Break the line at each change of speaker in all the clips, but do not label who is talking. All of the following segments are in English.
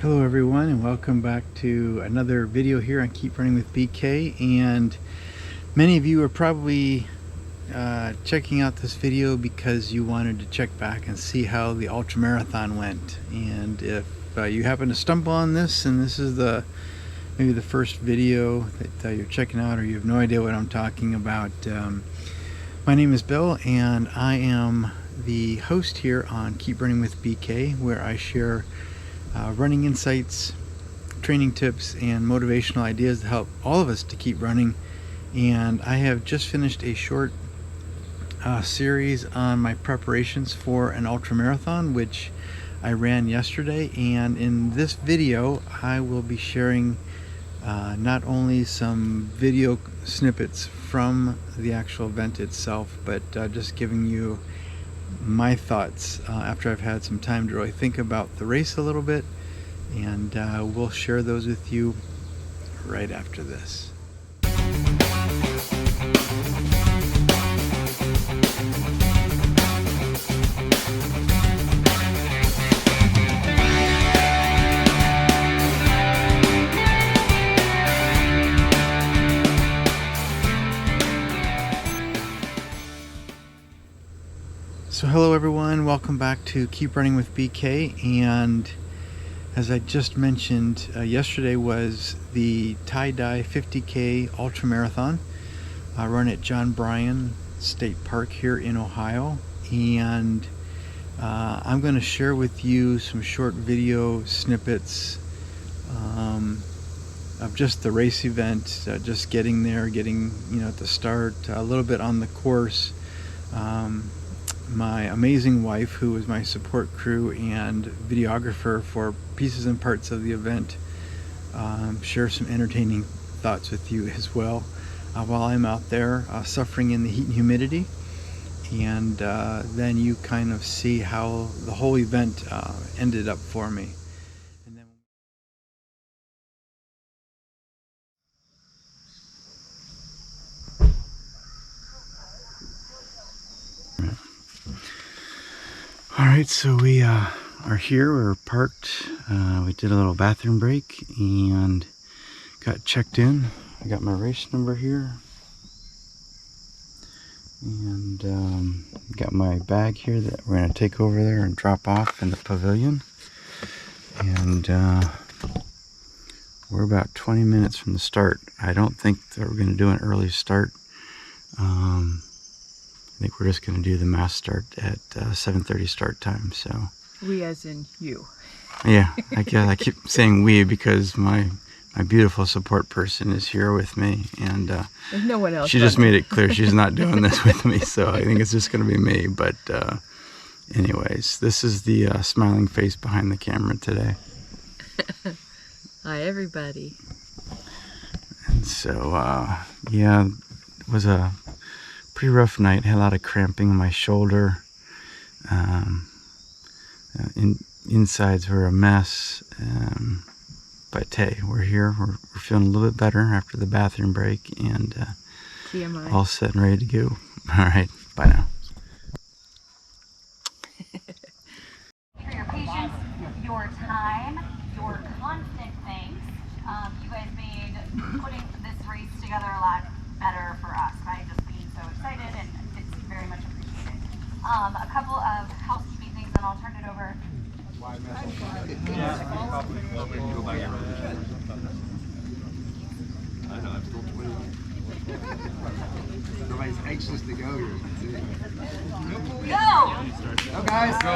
Hello everyone, and welcome back to another video here on Keep Running with BK. And many of you are probably checking out this video because you wanted to check back and see how the ultra marathon went. And if you happen to stumble on this and this is maybe the first video that you're checking out, or you have no idea what I'm talking about, my name is Bill and I am the host here on Keep Running with BK, where I share running insights, training tips, and motivational ideas to help all of us to keep running. And I have just finished a short series on my preparations for an ultra marathon, which I ran yesterday. And in this video I will be sharing not only some video snippets from the actual event itself, but just giving you my thoughts after I've had some time to really think about the race a little bit, and we'll share those with you right after this. So hello everyone, welcome back to Keep Running with BK. And as I just mentioned, yesterday was the tie-dye 50K ultra marathon run at John Bryan State Park here in Ohio. And I'm going to share with you some short video snippets of just the race event, just getting there, getting at the start, a little bit on the course. My amazing wife, who was my support crew and videographer for pieces and parts of the event, share some entertaining thoughts with you as well while I'm out there suffering in the heat and humidity. And then you kind of see how the whole event ended up for me. And then Alright, so we are here, we're parked, we did a little bathroom break and got checked in. I got my race number here, and got my bag here that we're going to take over there and drop off in the pavilion. And we're about 20 minutes from the start. I don't think that we're going to do an early start. I think we're just going to do the mass start at 7:30 start time. So
we, as in you.
Yeah, I guess I keep saying we because my beautiful support person is here with me, and
there's no one else.
She just made it clear she's not doing this with me, so I think it's just going to be me. But anyways, this is the smiling face behind the camera today.
Hi, everybody.
And so, yeah, it was a pretty rough night. Had a lot of cramping in my shoulder. Insides were a mess. But hey, we're here. We're feeling a little bit better after the bathroom break, and all set and ready to go. All right, bye now.
For your patience, your time, your constant thanks. You guys made putting this race together a lot better for us by just being so excited, and it's very much appreciated. A couple of housekeeping things, and I'll turn it over.
Everybody's anxious to go here.
Go!
Go, guys! Go!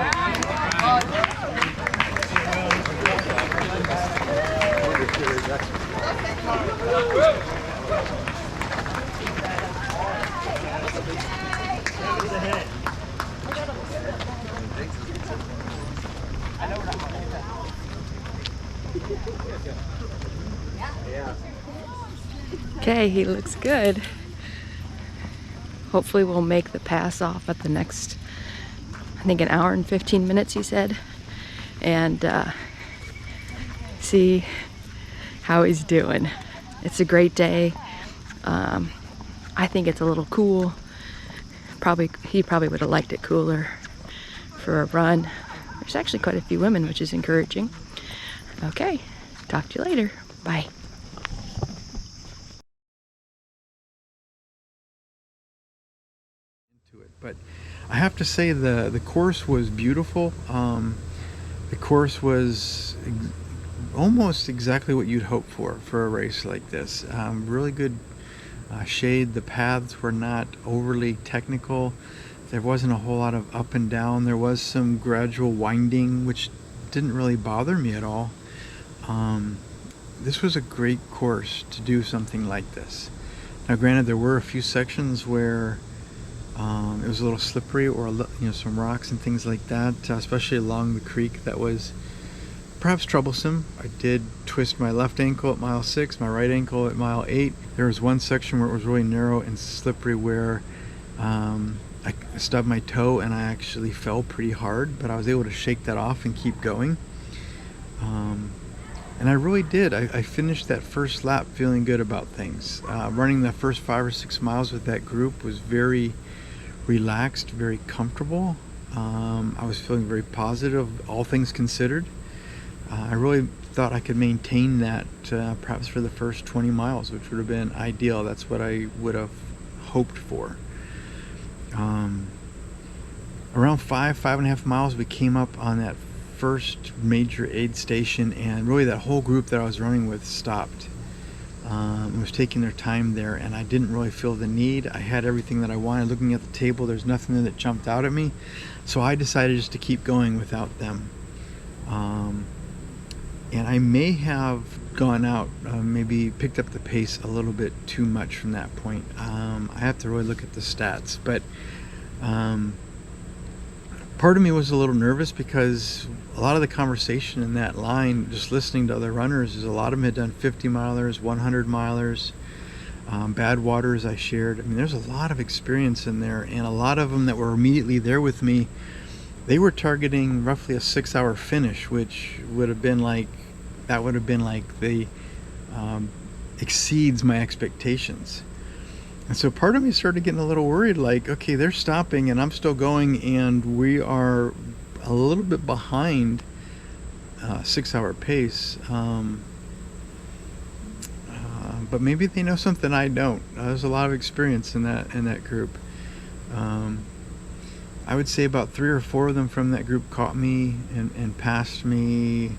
Okay, he looks good. Hopefully we'll make the pass off at the next, I think, an hour and 15 minutes, he said. And see how he's doing. It's a great day. I think it's a little cool. He probably would have liked it cooler for a run. There's actually quite a few women, which is encouraging. Okay, talk to you later. Bye.
But I have to say the course was beautiful. The course was almost exactly what you'd hope for a race like this. Really good shade. The paths were not overly technical. There wasn't a whole lot of up and down. There was some gradual winding, which didn't really bother me at all. This was a great course to do something like this. Now granted, there were a few sections where it was a little slippery, or some rocks and things like that, especially along the creek. That was perhaps troublesome. I did twist my left ankle at mile 6, my right ankle at mile 8. There was one section where it was really narrow and slippery where I stubbed my toe and I actually fell pretty hard, but I was able to shake that off and keep going. And I really did. I finished that first lap feeling good about things. Running the first 5 or 6 miles with that group was very relaxed, very comfortable. I was feeling very positive, all things considered. I really thought I could maintain that perhaps for the first 20 miles, which would have been ideal. That's what I would have hoped for. Around 5.5 miles, we came up on that first major aid station, and really that whole group that I was running with stopped. Was taking their time there, and I didn't really feel the need. I had everything that I wanted. Looking at the table, there's nothing there that jumped out at me, so I decided just to keep going without them. And I may have gone out, maybe picked up the pace a little bit too much from that point. I have to really look at the stats, but part of me was a little nervous because a lot of the conversation in that line, just listening to other runners, is a lot of them had done 50 milers, 100 milers, bad waters I shared. I mean, there's a lot of experience in there, and a lot of them that were immediately there with me, they were targeting roughly a 6-hour finish, which would have been like, the exceeds my expectations. And so part of me started getting a little worried, like, okay, they're stopping and I'm still going, and we are a little bit behind 6-hour pace. But maybe they know something I don't. There's a lot of experience in that group. I would say about 3 or 4 of them from that group caught me and passed me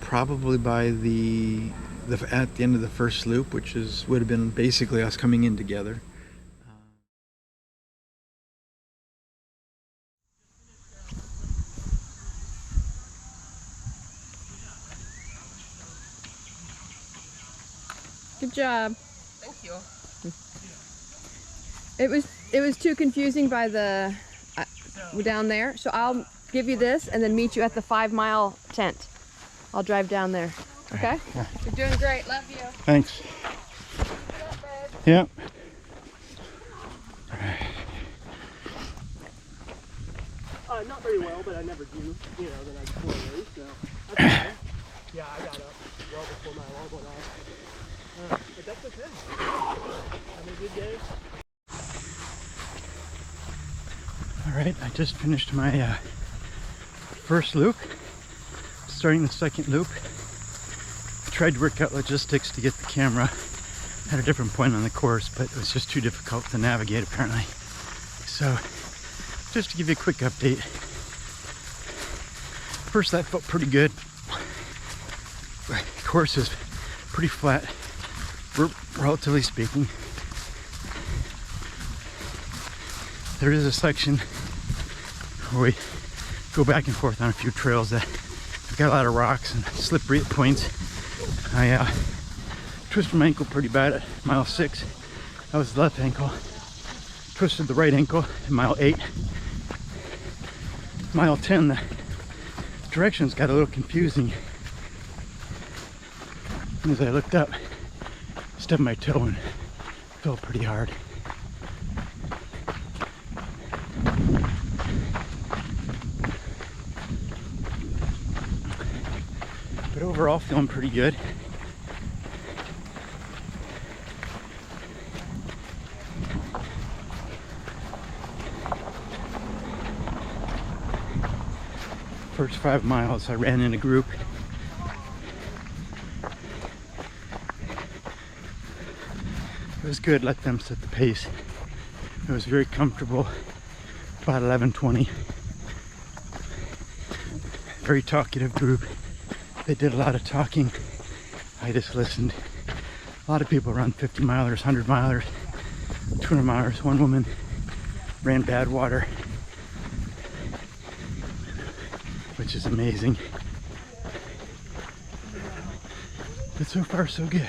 probably by at the end of the first loop, which would have been basically us coming in together.
Good job.
Thank you.
It was too confusing by the down there, so I'll give you this and then meet you at the 5-mile tent. I'll drive down there. Okay?
Yeah.
You're doing great. Love you.
Thanks. Yep.
Not very well, but I never do, the night before a race, so that's okay. Yeah, I got up well before my alarm went off. But that's okay. Having a good day.
Alright, I just finished my first loop. Starting the second loop. I tried to work out logistics to get the camera at a different point on the course, but it was just too difficult to navigate apparently. So, just to give you a quick update. First, that felt pretty good. The course is pretty flat, relatively speaking. There is a section where we go back and forth on a few trails that have got a lot of rocks and slippery at points. I twisted my ankle pretty bad at mile 6. That was the left ankle. Twisted the right ankle at mile 8. Mile 10, the directions got a little confusing. And as I looked up, stubbed my toe and fell pretty hard. But overall, feeling pretty good. First 5 miles, I ran in a group It was good, let them set the pace. It was very comfortable, about 11:20. Very talkative group. They did a lot of talking. I just listened. A lot of people run 50 milers, 100 milers, 200 milers. One woman ran Badwater, which is amazing. But so far, so good.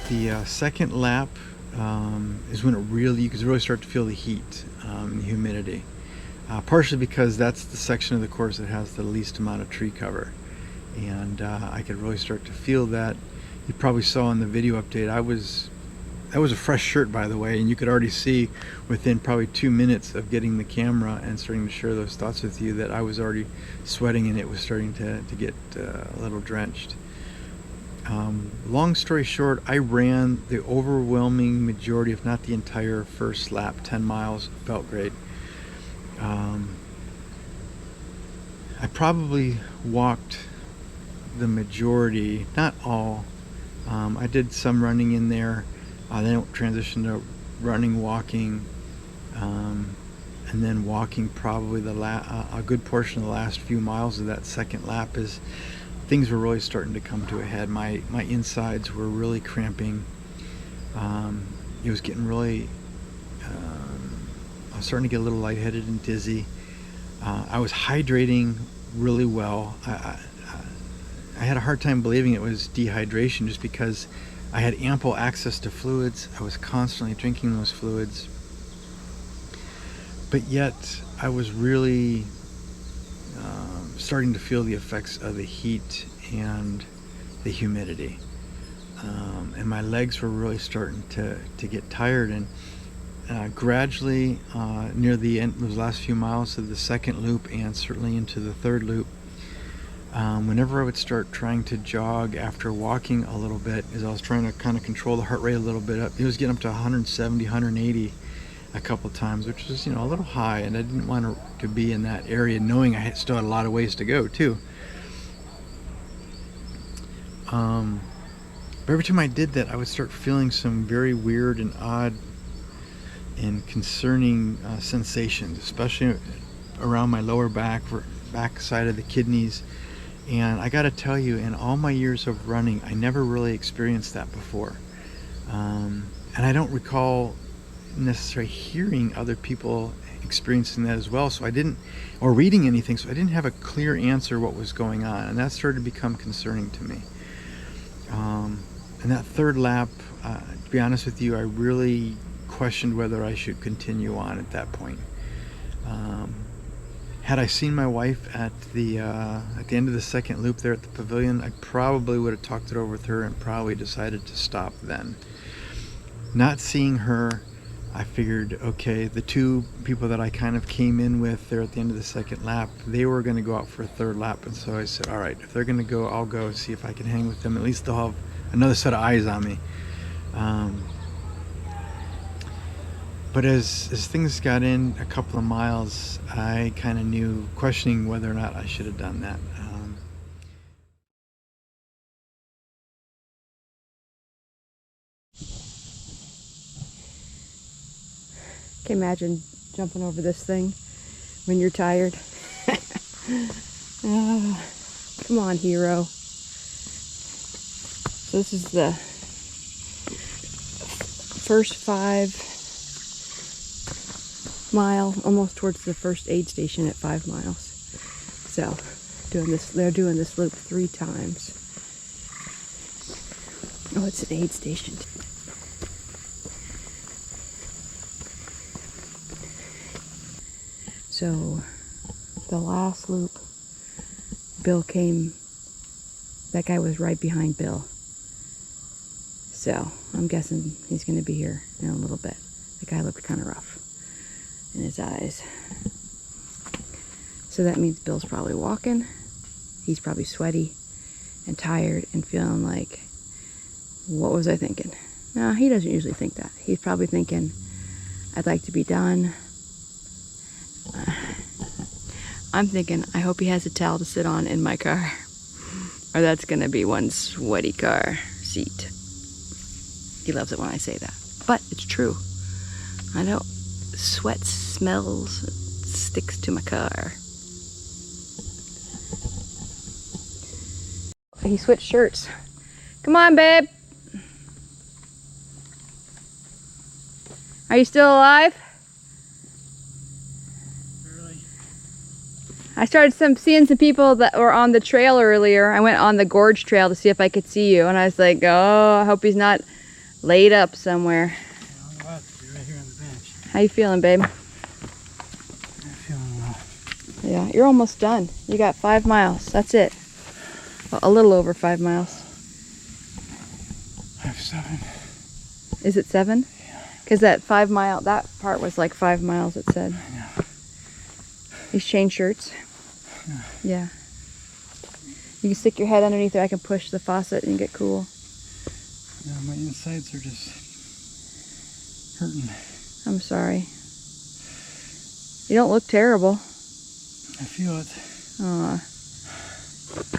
The second lap is when you can really start to feel the heat, the humidity. Partially because that's the section of the course that has the least amount of tree cover, and I could really start to feel that. You probably saw in the video update, that was a fresh shirt, by the way, and you could already see within probably 2 minutes of getting the camera and starting to share those thoughts with you that I was already sweating and it was starting to get a little drenched. Long story short, I ran the overwhelming majority, if not the entire first lap, 10 miles, felt great. I probably walked the majority, not all. I did some running in there, then it transitioned to running, walking, and then walking probably a good portion of the last few miles of that second lap as things were really starting to come to a head. My insides were really cramping. It was getting really, I was starting to get a little lightheaded and dizzy. I was hydrating really well. I had a hard time believing it was dehydration just because I had ample access to fluids. I was constantly drinking those fluids. But yet I was really starting to feel the effects of the heat and the humidity. And my legs were really starting to get tired. And gradually, near the end, those last few miles of the second loop and certainly into the third loop, whenever I would start trying to jog after walking a little bit, as I was trying to kind of control the heart rate a little bit up, it was getting up to 170, 180 a couple times, which was, a little high, and I didn't want to be in that area knowing I still had a lot of ways to go too. But every time I did that, I would start feeling some very weird and odd and concerning sensations, especially around my lower back side of the kidneys. And I got to tell you, in all my years of running, I never really experienced that before. And I don't recall necessarily hearing other people experiencing that as well, or reading anything, so I didn't have a clear answer what was going on, and that started to become concerning to me. And that third lap, to be honest with you, I really questioned whether I should continue on at that point. Had I seen my wife at the end of the second loop there at the pavilion, I probably would have talked it over with her and probably decided to stop then. Not seeing her, I figured, okay, the two people that I kind of came in with there at the end of the second lap, they were going to go out for a third lap. And so I said, all right, if they're going to go, I'll go see if I can hang with them. At least they'll have another set of eyes on me. But as things got in a couple of miles, I kind of knew, questioning whether or not I should have done that.
Can you imagine jumping over this thing when you're tired? Come on, hero. So this is the first 5 mile, almost towards the first aid station at 5 miles. So they're doing this loop 3 times. Oh, it's an aid station. So the last loop, Bill came, that guy was right behind Bill. So I'm guessing he's going to be here in a little bit. The guy looked kind of rough in his eyes. So that means Bill's probably walking. He's probably sweaty and tired and feeling like, what was I thinking? No, he doesn't usually think that. He's probably thinking, I'd like to be done. I'm thinking, I hope he has a towel to sit on in my car, or that's gonna be one sweaty car seat. He loves it when I say that, but it's true. I know sweat smells, sticks to my car. He switched shirts. Come on, babe. Are you still alive? I started seeing some people that were on the trail earlier. I went on the gorge trail to see if I could see you, and I was like, oh, I hope he's not laid up somewhere.
I'll have to be right here on the bench.
How you feeling, babe?
I'm feeling well.
Yeah, you're almost done. You got 5 miles. That's it. Well, a little over 5 miles.
I have 7.
Is it 7?
Yeah.
Because that 5 mile, that part was like 5 miles, it said.
I know.
He's changed shirts.
Yeah.
Yeah. You can stick your head underneath there. I can push the faucet and get cool.
No, my insides are just hurting.
I'm sorry. You don't look terrible.
I feel it.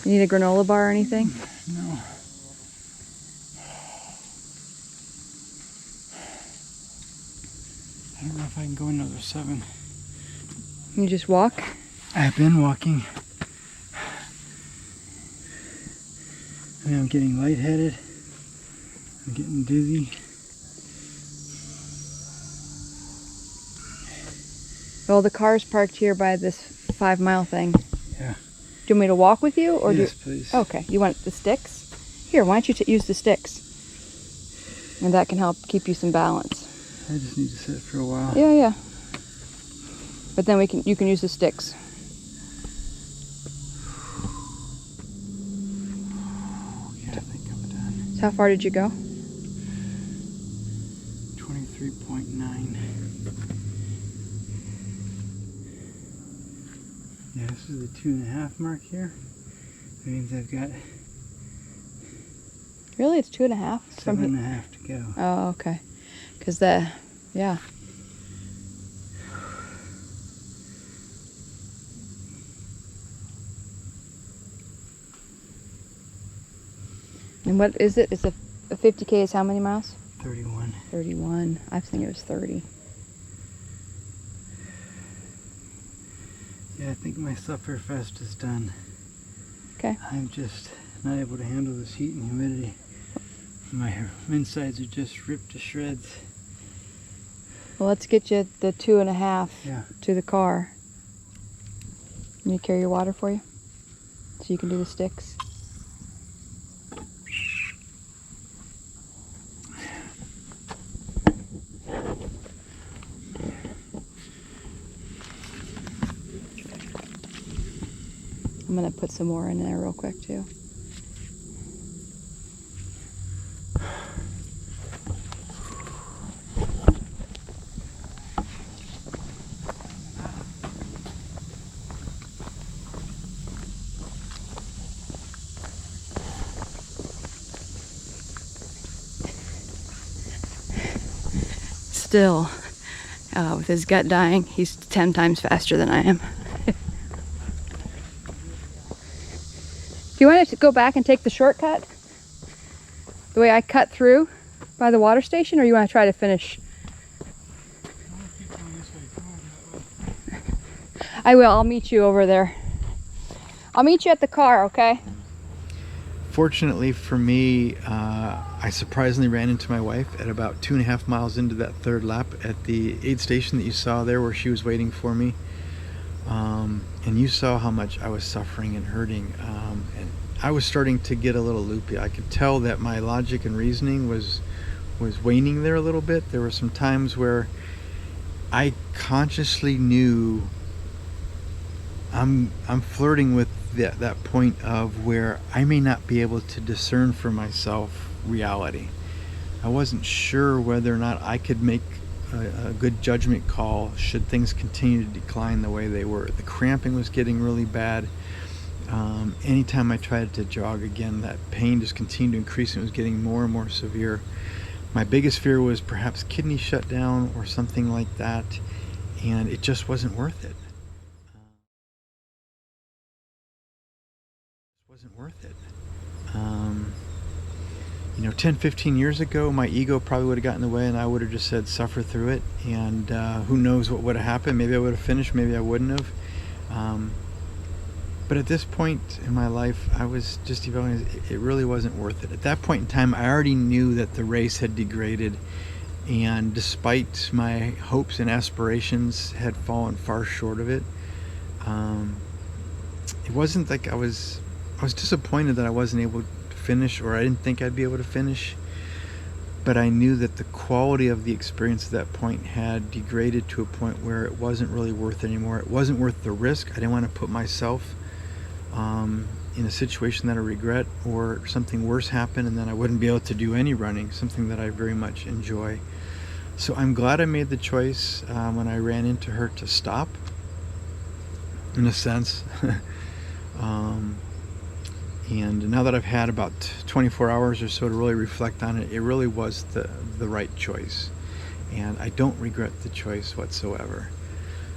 You need a granola bar or anything?
No. I don't know if I can go another 7.
You just walk?
I've been walking. I mean, I'm getting lightheaded. I'm getting dizzy.
Well, the car's parked here by this 5 mile thing.
Yeah.
Do you want me to walk with you? Or
Yes, please.
Okay. You want the sticks? Here, why don't you use the sticks? And that can help keep you some balance.
I just need to sit for a while.
Yeah, yeah. But then you can use the sticks.
Yeah, I think I'm done.
So how far did you go?
23.9. Yeah, this is the 2.5 mark here. That means I've got
Really? It's 2.5?
7.5 to go.
Oh, okay. Because yeah. And what is it? It's a 50K is how many miles?
31.
31. I think it was 30.
Yeah, I think my Sufferfest is done.
Okay.
I'm just not able to handle this heat and humidity. My insides are just ripped to shreds.
Well, let's get you the 2.5
Yeah.
to the car. Let me carry your water for you so you can do the sticks. I'm gonna put some more in there real quick too. Still, with his gut dying, he's 10 times faster than I am. Do you want to go back and take the shortcut? The way I cut through by the water station, or you want to try to finish? I will. I'll meet you over there. I'll meet you at the car, okay?
Fortunately for me, I surprisingly ran into my wife at about 2.5 miles into that third lap at the aid station that you saw there where she was waiting for me. And you saw how much I was suffering and hurting. And I was starting to get a little loopy. I could tell that my logic and reasoning was waning there a little bit. There were some times where I consciously knew I'm flirting with that point of where I may not be able to discern for myself reality. I wasn't sure whether or not I could make a good judgment call should things continue to decline the way they were. The cramping was getting really bad. Anytime I tried to jog again, that pain just continued to increase and it was getting more and more severe. My biggest fear was perhaps kidney shutdown or something like that, and it just wasn't worth it. You know, 10-15 years ago, my ego probably would have gotten in the way and I would have just said suffer through it, and who knows what would have happened. Maybe I would have finished, maybe I wouldn't have. But at this point in my life, I was just evaluating it really wasn't worth it. At that point in time, I already knew that the race had degraded, and despite my hopes and aspirations had fallen far short of it. It wasn't like I was disappointed that I wasn't able to finish, or I didn't think I'd be able to finish, but I knew that the quality of the experience at that point had degraded to a point where it wasn't really worth it anymore. It wasn't worth the risk. I didn't want to put myself in a situation that I regret, or something worse happen and then I wouldn't be able to do any running, something that I very much enjoy. So I'm glad I made the choice when I ran into her to stop, in a sense. And now that I've had about 24 hours or so to really reflect on it, it really was the right choice. And I don't regret the choice whatsoever.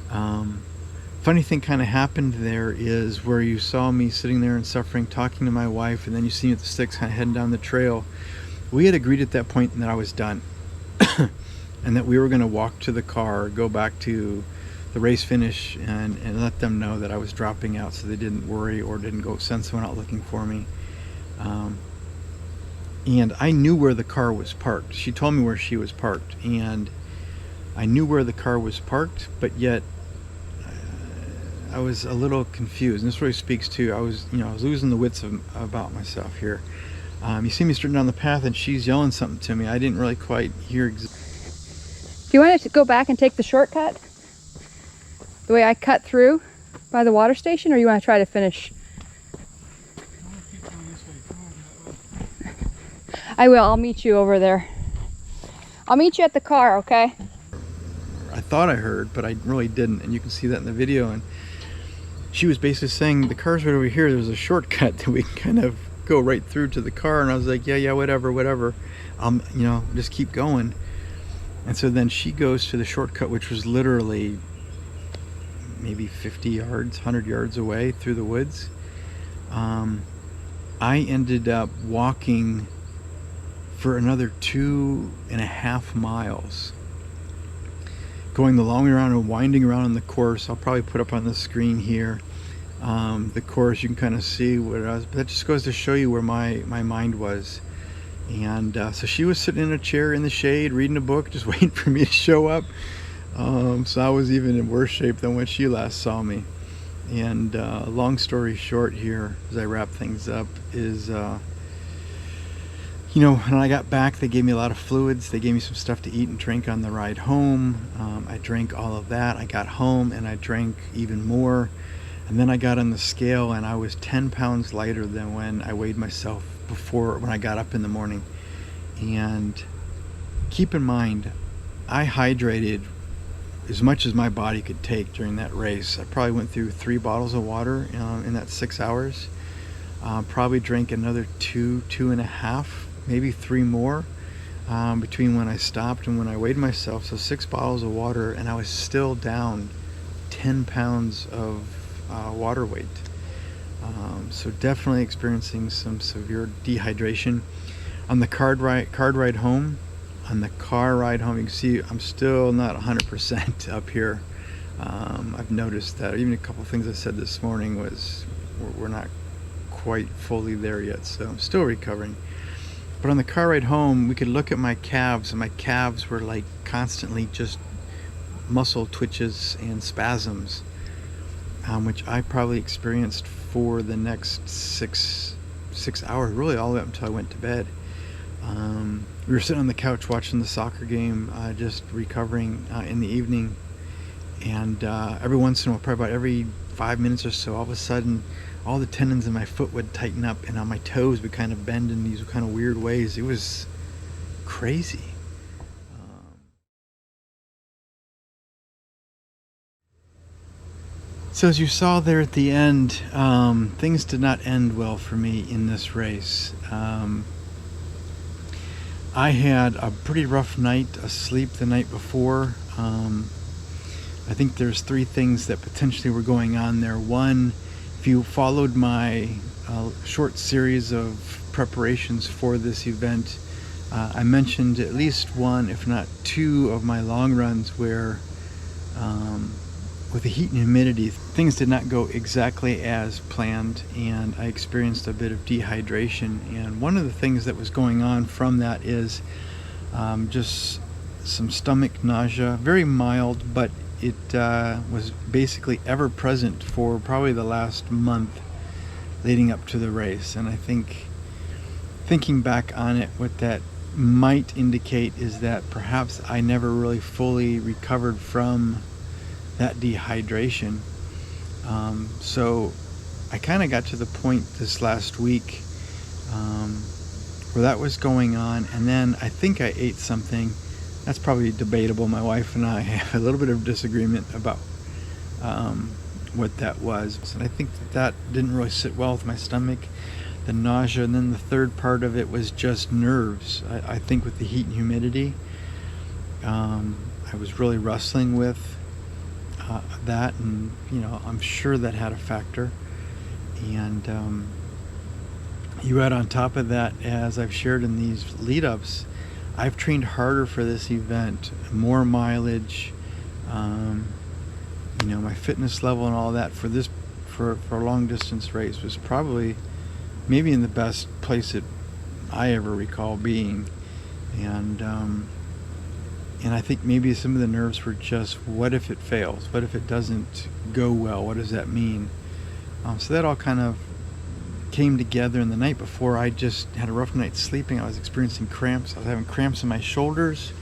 Funny thing kind of happened there is where you saw me sitting there and suffering, talking to my wife, and then you see me with the sticks kind of heading down the trail. We had agreed at that point that I was done. And that we were going to walk to the car, go back to the race finish, and let them know that I was dropping out so they didn't worry or didn't go send someone out looking for me. And I knew where the car was parked. She told me where she was parked, and I knew where the car was parked, but yet I was a little confused. And this really speaks to I was losing the wits about myself here. You see me starting down the path and she's yelling something to me. I didn't really quite hear
Do you want to go back and take the shortcut? The way I cut through by the water station, or you want to try to finish? I will. I'll meet you over there. I'll meet you at the car, okay?
I thought I heard, but I really didn't, and you can see that in the video. And she was basically saying, the car's right over here, there's a shortcut that we can kind of go right through to the car. And I was like, yeah, whatever. Just keep going. And so then she goes to the shortcut, which was literally maybe 50 yards, 100 yards away through the woods. I ended up walking for another 2.5 miles, going the long way around and winding around on the course. I'll probably put up on the screen here the course. You can kind of see what it was, but that just goes to show you where my mind was. And so she was sitting in a chair in the shade reading a book, just waiting for me to show up. So I was even in worse shape than when she last saw me. And long story short here, as I wrap things up, is when I got back, they gave me a lot of fluids. They gave me some stuff to eat and drink on the ride home. I drank all of that. I got home and I drank even more. And then I got on the scale and I was 10 pounds lighter than when I weighed myself before, when I got up in the morning. And keep in mind, I hydrated as much as my body could take during that race. I probably went through 3 bottles of water in that 6 hours. Probably drank another 2.5, maybe 3 more between when I stopped and when I weighed myself. So 6 bottles of water, and I was still down 10 pounds of water weight. So definitely experiencing some severe dehydration. On the car ride home, you can see I'm still not 100% up here. I've noticed that. Even a couple of things I said this morning was we're not quite fully there yet, so I'm still recovering. But on the car ride home, we could look at my calves, and my calves were like constantly just muscle twitches and spasms, which I probably experienced for the next six hours, really all the way up until I went to bed. We were sitting on the couch watching the soccer game, just recovering in the evening, and every once in a while, probably about every 5 minutes or so, all of a sudden all the tendons in my foot would tighten up, and on my toes would kind of bend in these kind of weird ways. It was crazy. So as you saw there at the end, things did not end well for me in this race. I had a pretty rough night of sleep the night before. I think there's 3 things that potentially were going on there. One, if you followed my short series of preparations for this event, I mentioned at least 1, if not 2, of my long runs where with the heat and humidity, things did not go exactly as planned, and I experienced a bit of dehydration. And one of the things that was going on from that is just some stomach nausea, very mild, but it was basically ever present for probably the last month leading up to the race. And I think, thinking back on it, what that might indicate is that perhaps I never really fully recovered from that dehydration. So I kind of got to the point this last week where that was going on, and then I think I ate something. That's probably debatable. My wife and I have a little bit of disagreement about what that was. And I think that didn't really sit well with my stomach, the nausea, and then the third part of it was just nerves. I think with the heat and humidity, I was really wrestling with that, and I'm sure that had a factor. And you add on top of that, as I've shared in these lead-ups, I've trained harder for this event, more mileage, my fitness level and all that for a long distance race was probably maybe in the best place that I ever recall being. And I think maybe some of the nerves were just, what if it fails? What if it doesn't go well? What does that mean? So that all kind of came together. And the night before, I just had a rough night sleeping. I was experiencing cramps. I was having cramps in my shoulders,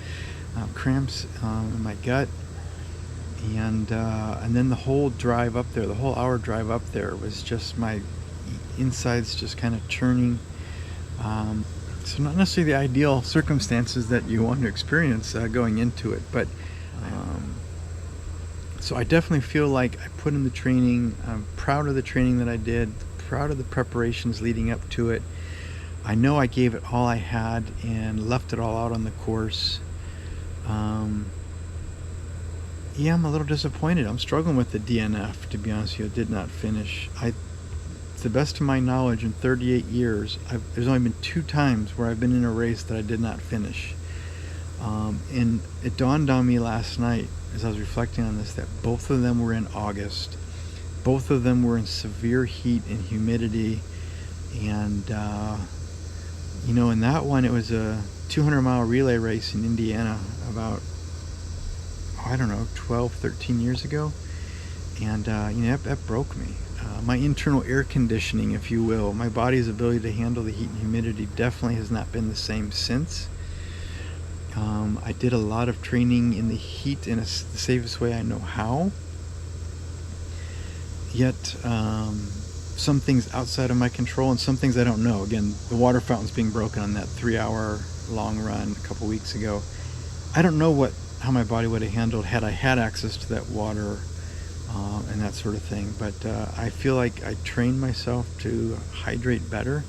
cramps in my gut. And then the whole drive up there, the whole hour drive up there, was just my insides just kind of churning. So not necessarily the ideal circumstances that you want to experience going into it, but so I definitely feel like I put in the training. I'm proud of the training that I did, proud of the preparations leading up to it. I know I gave it all I had and left it all out on the course. Yeah, I'm a little disappointed. I'm struggling with the DNF, to be honest with you. I did not finish. To the best of my knowledge, in 38 years, there's only been 2 times where I've been in a race that I did not finish. And it dawned on me last night as I was reflecting on this that both of them were in August. Both of them were in severe heat and humidity. And, in that one, it was a 200-mile relay race in Indiana about, 12, 13 years ago. And, that broke me. My internal air conditioning, if you will, my body's ability to handle the heat and humidity definitely has not been the same since. I did a lot of training in the heat in the safest way I know how. yet some things outside of my control and some things I don't know. Again, the water fountain's being broken on that 3-hour long run a couple weeks ago. I don't know how my body would have handled had I had access to that water and that sort of thing, but I feel like I trained myself to hydrate better.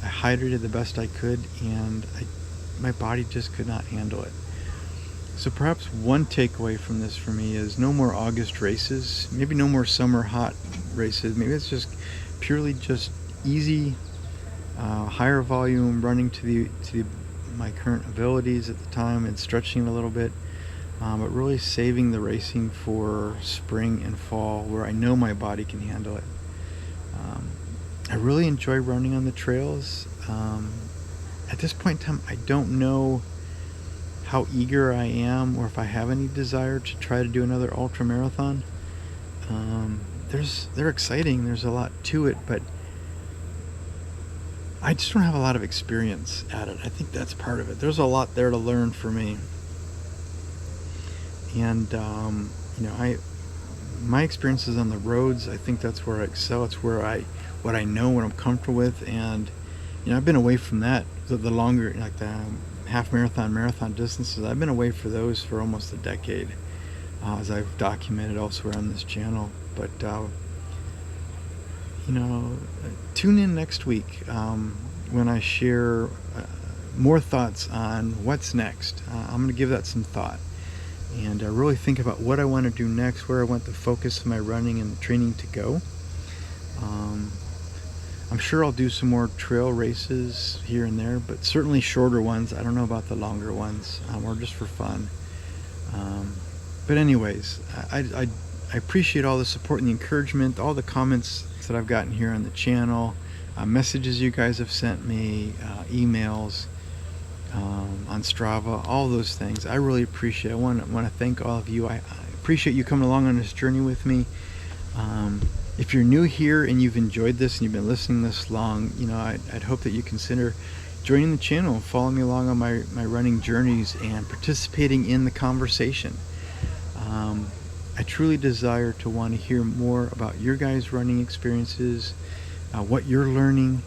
I hydrated the best I could, and my body just could not handle it. So perhaps one takeaway from this for me is no more August races, maybe no more summer hot races. Maybe it's just purely just easy, higher volume running to my current abilities at the time and stretching a little bit, but really saving the racing for spring and fall where I know my body can handle it. I really enjoy running on the trails. At this point in time, I don't know how eager I am or if I have any desire to try to do another ultra marathon. They're exciting, there's a lot to it, but I just don't have a lot of experience at it. I think that's part of it. There's a lot there to learn for me. And my experiences on the roads, I think that's where I excel. It's where what I know, what I'm comfortable with, and I've been away from that, the longer, like the half marathon distances. I've been away for those for almost a decade, as I've documented elsewhere on this channel. But tune in next week when I share more thoughts on what's next. I'm going to give that some thought and really think about what I want to do next, where I want the focus of my running and training to go. I'm sure I'll do some more trail races here and there, but certainly shorter ones. I don't know about the longer ones, or just for fun. But anyways, I appreciate all the support and the encouragement, all the comments that I've gotten here on the channel, messages you guys have sent me, emails on Strava, all those things. I really appreciate it. I want to thank all of you. I appreciate you coming along on this journey with me. If you're new here and you've enjoyed this and you've been listening this long, I'd hope that you consider joining the channel and following me along on my running journeys and participating in the conversation. I truly desire to want to hear more about your guys' running experiences, what you're learning,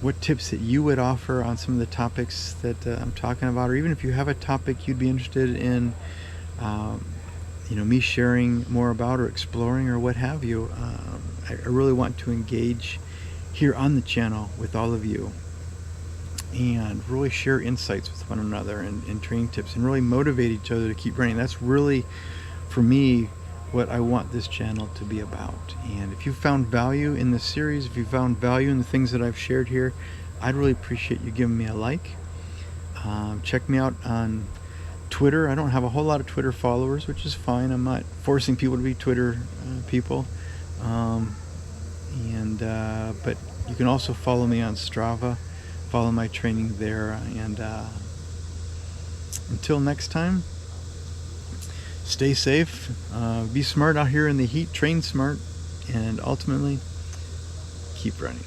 what tips that you would offer on some of the topics that I'm talking about, or even if you have a topic you'd be interested in me sharing more about or exploring or what have you. I really want to engage here on the channel with all of you and really share insights with one another and training tips and really motivate each other to keep running. That's really, for me, what I want this channel to be about. And if you found value in this series, if you found value in the things that I've shared here, I'd really appreciate you giving me a like. Check me out on Twitter. I don't have a whole lot of Twitter followers, which is fine. I'm not forcing people to be Twitter people. But you can also follow me on Strava, follow my training there. And until next time, stay safe, be smart out here in the heat, train smart, and ultimately, keep running.